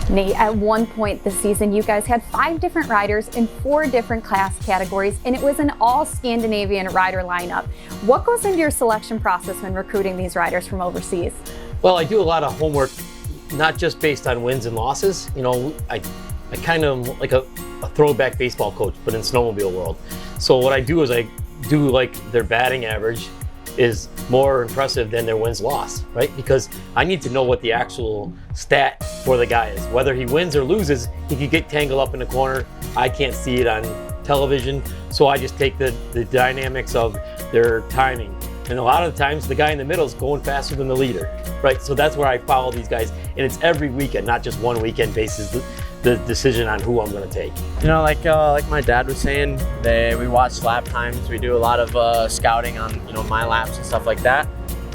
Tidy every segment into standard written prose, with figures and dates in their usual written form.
Nate, at one point this season, you guys had 5 different riders in 4 different class categories, and it was an all Scandinavian rider lineup. What goes into your selection process when recruiting these riders from overseas? Well, I do a lot of homework, not just based on wins and losses. You know, I kind of like a throwback baseball coach, but in snowmobile world. So what I do is I do like their batting average is more impressive than their wins-loss, right? Because I need to know what the actual stat for the guy is. Whether he wins or loses, he could get tangled up in the corner. I can't see it on television, so I just take the dynamics of their timing. And a lot of the times, the guy in the middle is going faster than the leader, right? So that's where I follow these guys, and it's every weekend, not just one weekend basis. The decision on who I'm going to take. You know, like my dad was saying, we watch lap times. We do a lot of scouting on, you know, my laps and stuff like that.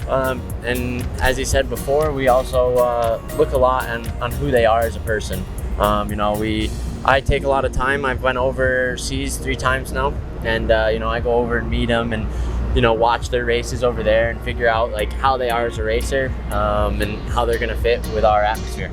And as he said before, we also look a lot on who they are as a person. You know, I take a lot of time. I've went overseas 3 times now, and you know, I go over and meet them and, you know, watch their races over there and figure out like how they are as a racer and how they're going to fit with our atmosphere.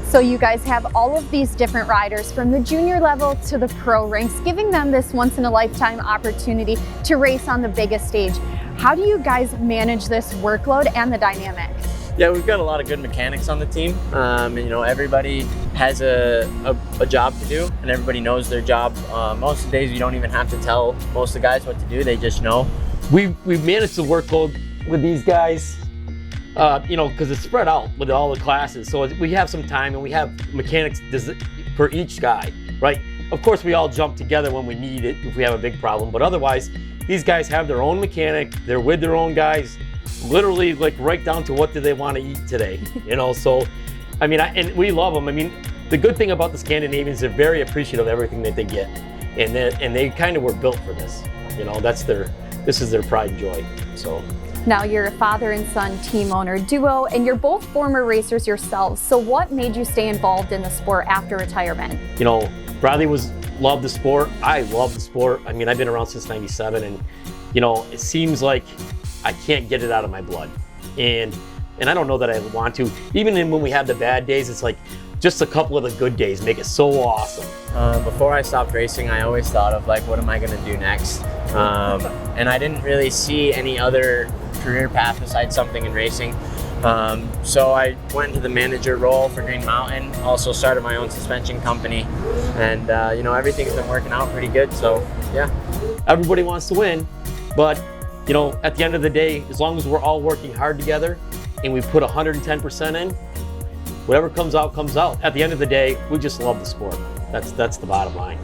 So you guys have all of these different riders from the junior level to the pro ranks, giving them this once-in-a-lifetime opportunity to race on the biggest stage. How do you guys manage this workload and the dynamic? Yeah, we've got a lot of good mechanics on the team. And, you know, everybody has a job to do, and everybody knows their job. Most of the days, you don't even have to tell most of the guys what to do. They just know. We've managed the workload with these guys. You know, because it's spread out with all the classes. So we have some time and we have mechanics for each guy, right? Of course, we all jump together when we need it, if we have a big problem, but otherwise, these guys have their own mechanic. They're with their own guys, literally like right down to what do they want to eat today, you know? So, I mean, and we love them. I mean, the good thing about the Scandinavians, they're very appreciative of everything that they get. And they kind of were built for this, you know, this is their pride and joy, so. Now you're a father and son team owner duo, and you're both former racers yourselves. So what made you stay involved in the sport after retirement? You know, Bradley loved the sport. I love the sport. I mean, I've been around since '97, and you know, it seems like I can't get it out of my blood. And I don't know that I want to. Even when we have the bad days, it's like just a couple of the good days make it so awesome. Before I stopped racing, I always thought of like, what am I going to do next? And I didn't really see any other career path besides something in racing. So I went into the manager role for Green Mountain, also started my own suspension company, and you know, everything's been working out pretty good, so yeah. Everybody wants to win, but you know, at the end of the day, as long as we're all working hard together and we put 110% in, whatever comes out, comes out. At the end of the day, we just love the sport. That's the bottom line.